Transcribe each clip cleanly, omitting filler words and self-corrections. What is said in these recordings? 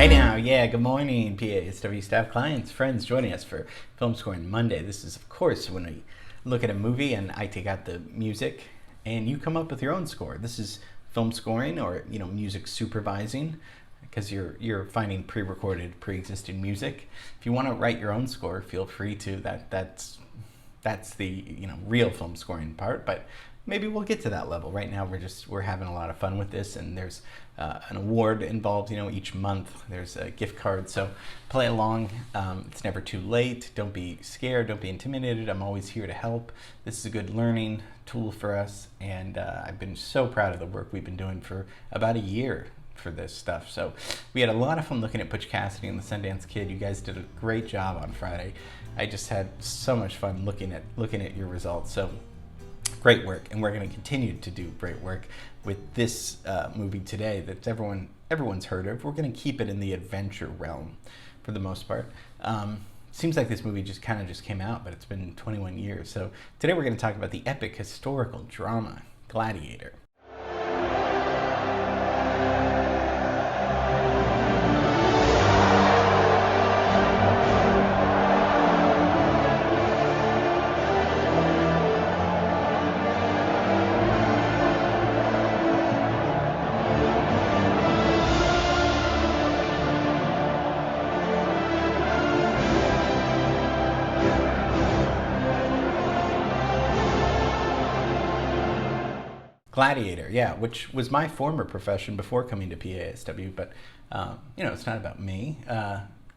Hey now, yeah, good morning, PASW staff, clients, friends joining us for Film Scoring Monday. This is, of course, when we look at a movie and I take out the music and you come up with your own score. This is film scoring or, music supervising because you're finding pre-recorded, pre-existing music. If you want to write your own score, feel free to. That's the, real film scoring part, but maybe we'll get to that level. Right now, we're having a lot of fun with this, and there's an award involved. Each month there's a gift card, so play along. It's never too late. Don't be scared. Don't be intimidated. I'm always here to help. This is a good learning tool for us, and I've been so proud of the work we've been doing for about a year for this stuff. So we had a lot of fun looking at Butch Cassidy and the Sundance Kid. You guys did a great job on Friday. I just had so much fun looking at your results. So great work, and we're going to continue to do great work with this movie today that everyone's heard of. We're going to keep it in the adventure realm for the most part. Seems like this movie just came out, but it's been 21 years. So today we're going to talk about the epic historical drama Gladiator. Gladiator, yeah, which was my former profession before coming to PASW, but it's not about me.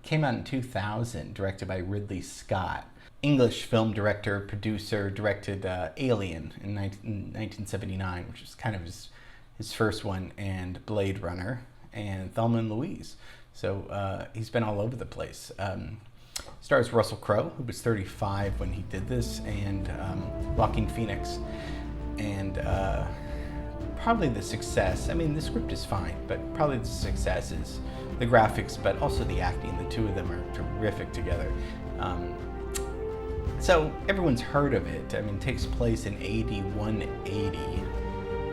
Came out in 2000, directed by Ridley Scott. English film director, producer, directed Alien in 1979, which is kind of his first one, and Blade Runner, and Thelma and Louise. So he's been all over the place. Stars Russell Crowe, who was 35 when he did this, and Joaquin Phoenix. And probably the success, the script is fine, but probably the success is the graphics, but also the acting. The two of them are terrific together. So everyone's heard of it. It takes place in AD 180.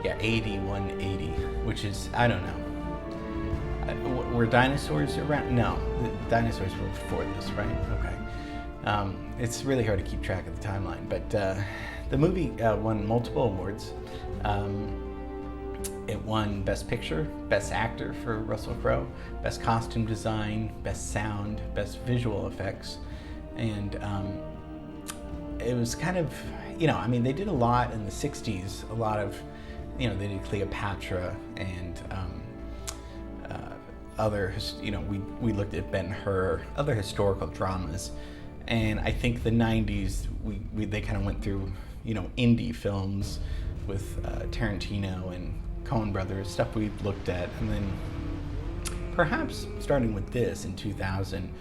Yeah, AD 180, which is, I don't know. Were dinosaurs around? No, the dinosaurs were before this, right? Okay. It's really hard to keep track of the timeline, but the movie won multiple awards. It won Best Picture, Best Actor for Russell Crowe, Best Costume Design, Best Sound, Best Visual Effects, and it was kind of, they did a lot in the 60s, a lot of, they did Cleopatra and other, we looked at Ben-Hur, other historical dramas, and I think the 90s, they kind of went through, indie films with Tarantino and Coen Brothers, stuff we looked at, and then perhaps starting with this in 2000,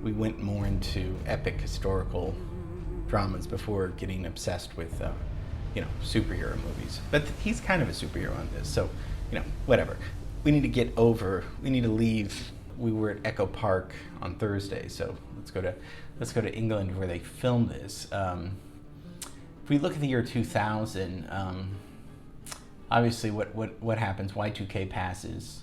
we went more into epic historical dramas before getting obsessed with, superhero movies. But he's kind of a superhero on this, so, whatever. We need to leave. We were at Echo Park on Thursday, so let's go to England where they filmed this. If we look at the year 2000, obviously what happens, Y2K passes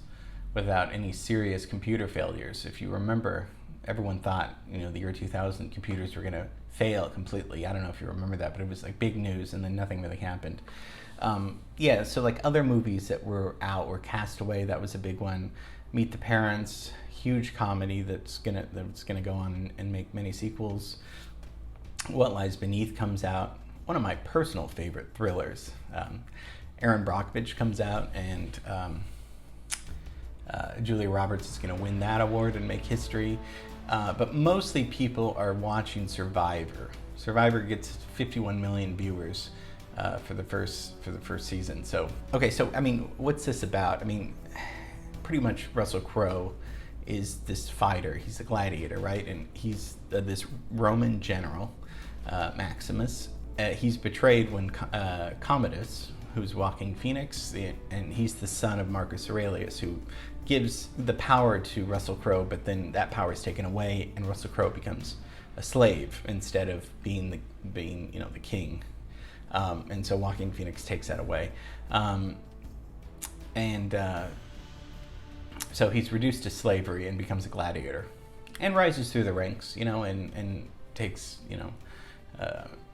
without any serious computer failures. If you remember, everyone thought, the year 2000 computers were going to fail completely. I don't know if you remember that, but it was like big news, and then nothing really happened. So like other movies that were out were Castaway, that was a big one. Meet the Parents, huge comedy that's gonna go on and make many sequels. What Lies Beneath comes out, one of my personal favorite thrillers. Aaron Brockovich comes out, and Julia Roberts is going to win that award and make history. But mostly people are watching Survivor. Survivor gets 51 million viewers for the first season. So what's this about? Pretty much Russell Crowe is this fighter. He's a gladiator, right? And he's this Roman general, Maximus. He's betrayed when Commodus, who's Joaquin Phoenix, and he's the son of Marcus Aurelius, who gives the power to Russell Crowe, but then that power is taken away, and Russell Crowe becomes a slave instead of being the king. And so Joaquin Phoenix takes that away. So he's reduced to slavery and becomes a gladiator, and rises through the ranks, and takes,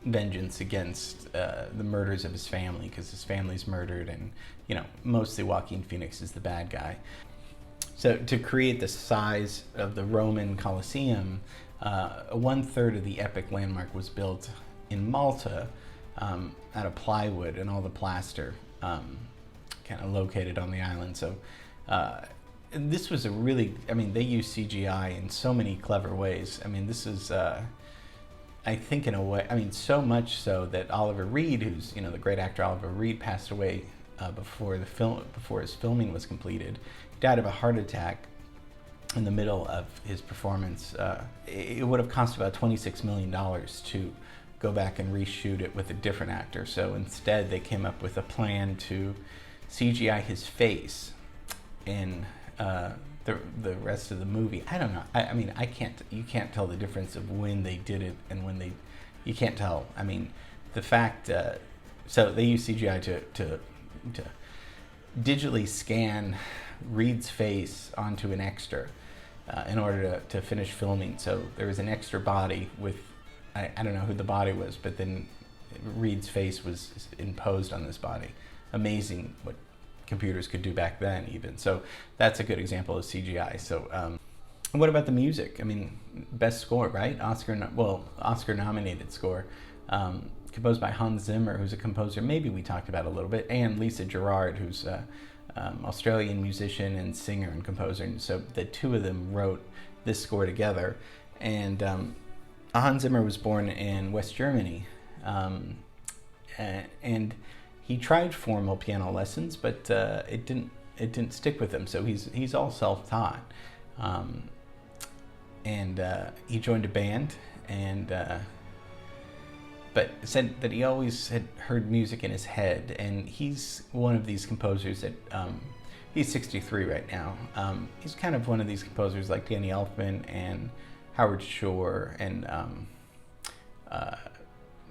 vengeance against the murders of his family, because his family's murdered, and mostly Joaquin Phoenix is the bad guy. So to create the size of the Roman Colosseum, 1/3 of the epic landmark was built in Malta, out of plywood, and all the plaster kind of located on the island. So this was a really, they use CGI in so many clever ways. This is, I think, in a way, so much so that Oliver Reed, who's, the great actor Oliver Reed, passed away before his filming was completed. He died of a heart attack in the middle of his performance. It would have cost about $26 million to go back and reshoot it with a different actor. So instead, they came up with a plan to CGI his face in the rest of the movie. I don't know. You can't tell the difference of when they did it and when you can't tell. The fact, so they use CGI to digitally scan Reed's face onto an extra in order to finish filming. So there was an extra body with, I don't know who the body was, but then Reed's face was imposed on this body. Amazing what computers could do back then, even. So that's a good example of CGI. So what about the music? Best score, right? Oscar nominated score, composed by Hans Zimmer, who's a composer maybe we talked about a little bit, and Lisa Gerrard, who's Australian musician and singer and composer. And so the two of them wrote this score together. And Hans Zimmer was born in West Germany, and he tried formal piano lessons, but it didn't stick with him. So he's all self-taught, and he joined a band, and but said that he always had heard music in his head. And he's one of these composers that he's 63 right now. He's kind of one of these composers like Danny Elfman and Howard Shore and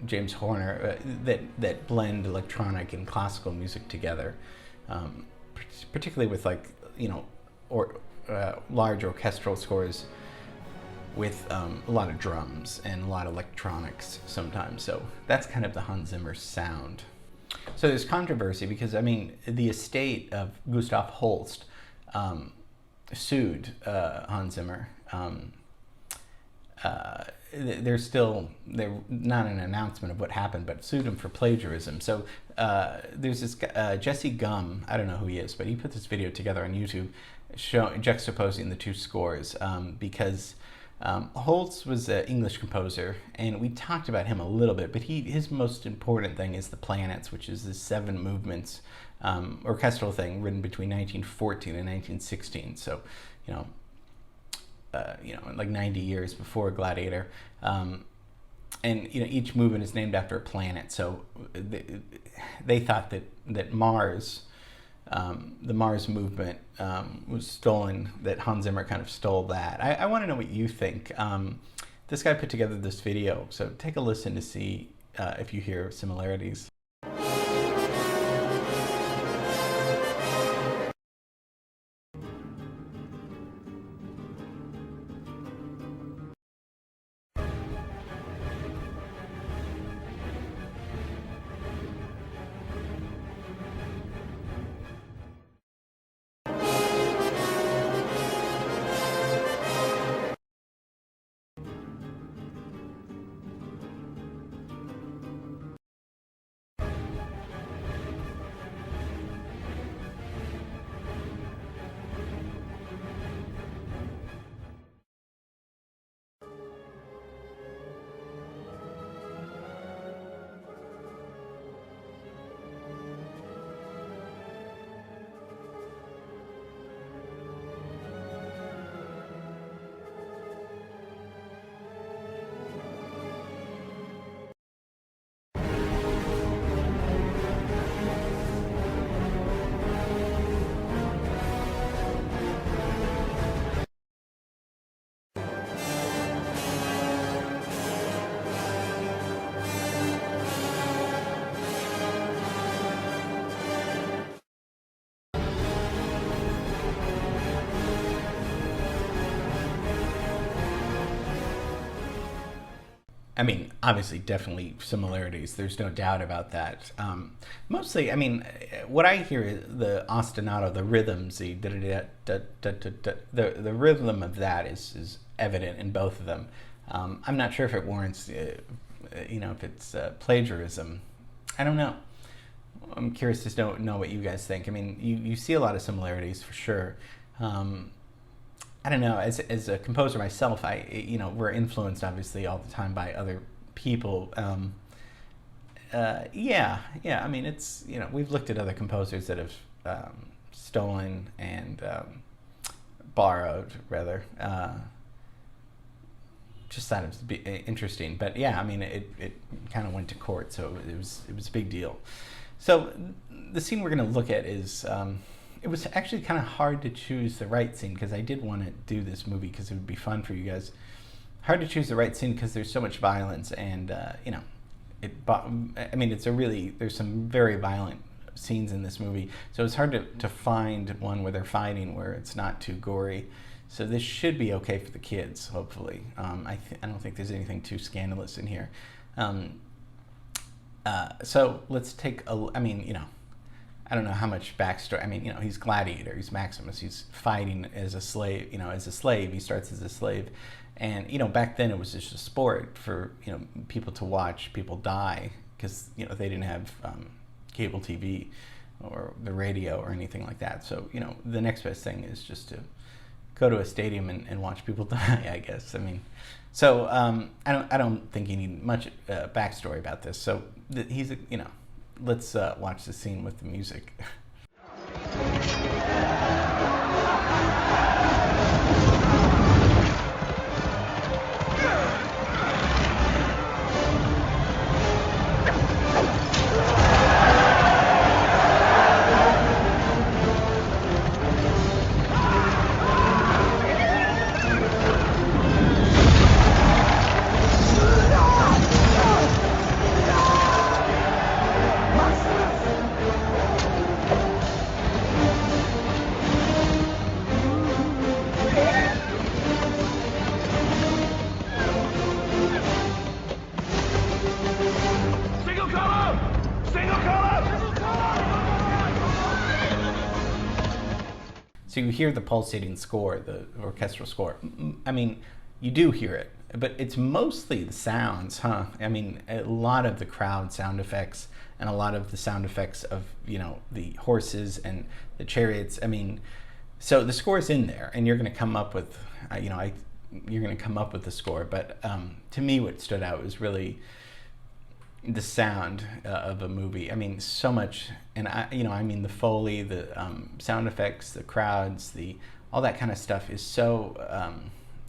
James Horner that blend electronic and classical music together, particularly with large orchestral scores with a lot of drums and a lot of electronics sometimes. So that's kind of the Hans Zimmer sound. So there's controversy because the estate of Gustav Holst sued Hans Zimmer. There's not an announcement of what happened, but sued him for plagiarism. So there's this Jesse Gum, I don't know who he is, but he put this video together on YouTube juxtaposing the two scores, because Holst was an English composer, and we talked about him a little bit, but his most important thing is the Planets, which is the 7 movements orchestral thing written between 1914 and 1916. So, like 90 years before Gladiator. And each movement is named after a planet. So they thought that Mars, the Mars movement, was stolen, that Hans Zimmer kind of stole that. I want to know what you think. This guy put together this video, so take a listen to see if you hear similarities. I mean, obviously, definitely similarities. There's no doubt about that. Mostly, I mean, what I hear is the ostinato, the rhythms, the rhythm of that is evident in both of them. I'm not sure if it warrants, if it's plagiarism. I don't know. I'm curious to know what you guys think. I mean, you see a lot of similarities for sure. I don't know. As a composer myself, we're influenced obviously all the time by other people. Yeah. I mean, it's we've looked at other composers that have stolen and borrowed rather. Just thought it was interesting, but yeah, I mean, it kind of went to court, so it was a big deal. So the scene we're going to look at is. It was actually kind of hard to choose the right scene because I did want to do this movie because it would be fun for you guys. Hard to choose the right scene because there's so much violence and there's some very violent scenes in this movie. So it's hard to find one where they're fighting where it's not too gory. So this should be okay for the kids, hopefully. I don't think there's anything too scandalous in here. So let's take I don't know how much backstory. I mean, he's Gladiator. He's Maximus. He's fighting as a slave. He starts as a slave, and back then it was just a sport for people to watch people die because they didn't have cable TV or the radio or anything like that. So the next best thing is just to go to a stadium and watch people die. I guess. I mean, so I don't think you need much backstory about this. So he's let's watch the scene with the music. So you hear the pulsating score, the orchestral score. I mean, you do hear it, but it's mostly the sounds, huh? I mean, a lot of the crowd sound effects and a lot of the sound effects of, the horses and the chariots. I mean, so the score's in there and you're going to come up with, you're going to come up with the score. But to me, what stood out was really the sound of a movie. I mean, so much, and the Foley, the sound effects, the crowds, all that kind of stuff is so.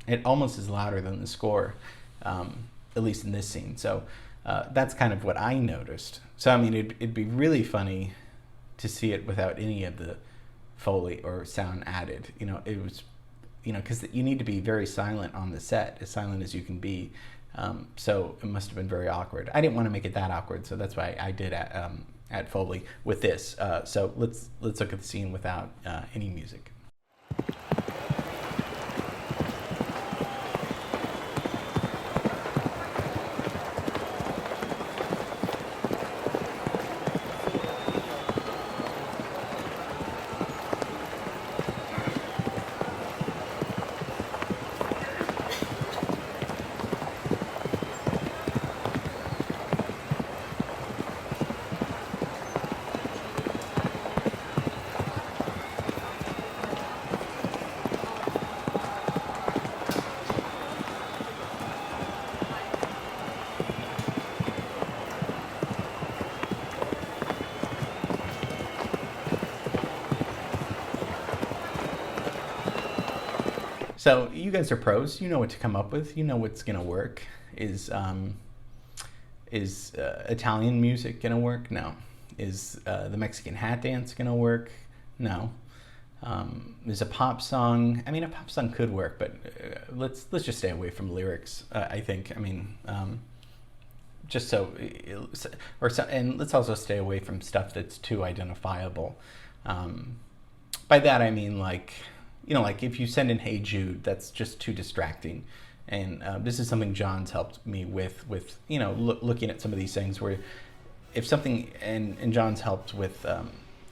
It almost is louder than the score, at least in this scene. So that's kind of what I noticed. So I mean, it'd be really funny to see it without any of the Foley or sound added. It was, because you need to be very silent on the set, as silent as you can be. So it must have been very awkward. I didn't want to make it that awkward, so that's why I did add Foley with this. So let's look at the scene without any music. So you guys are pros. You know what to come up with. You know what's going to work. Is Italian music going to work? No. Is the Mexican hat dance going to work? No. Is a pop song? I mean, a pop song could work, but let's just stay away from lyrics. I think. I mean, just and let's also stay away from stuff that's too identifiable. By that I mean like if you send in "Hey Jude," that's just too distracting. And this is something John's helped me with you know, looking at some of these things where if something, and John's helped with,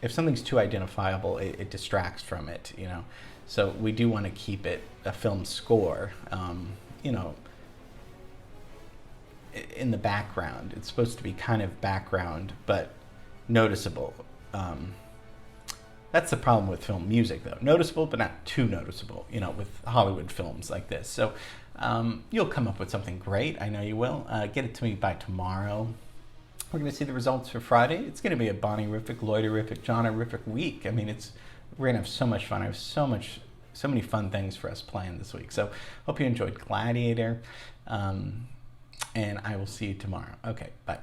if something's too identifiable, it distracts from it, you know. So we do want to keep it a film score, you know, in the background. It's supposed to be kind of background, but noticeable. That's the problem with film music, though. Noticeable, but not too noticeable, you know, with Hollywood films like this. So you'll come up with something great. I know you will. Get it to me by tomorrow. We're going to see the results for Friday. It's going to be a Bonnie-rific, Lloyd-rific, John-rific week. I mean, we're going to have so much fun. I have so many fun things for us planned this week. So hope you enjoyed Gladiator. And I will see you tomorrow. Okay, bye.